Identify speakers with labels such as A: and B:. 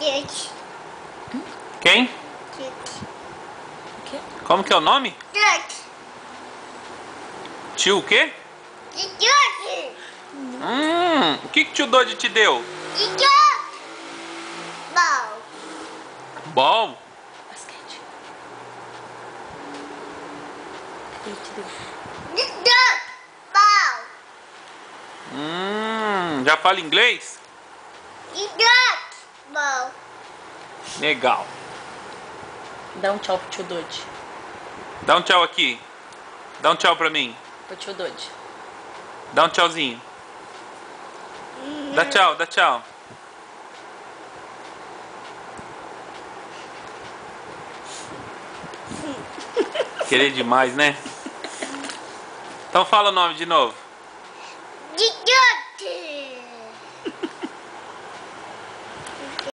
A: Gente.
B: Quem?
A: Gente.
B: Como que é o nome?
A: Gente.
B: Tio o quê?
A: Gente.
B: O que tio Dodi te deu?
A: Gente. Bom.
B: Bom?
C: Basquete. Ele te deu.
A: Gente. Bom.
B: Já fala inglês?
A: Gente. Bom.
B: Legal.
C: Dá um tchau pro tio Dodi.
B: Dá um tchau aqui. Dá um tchau pra mim.
C: Pro tio Dodi.
B: Dá um tchauzinho. Dá tchau, dá tchau. Querer demais, né? Então fala o nome de novo.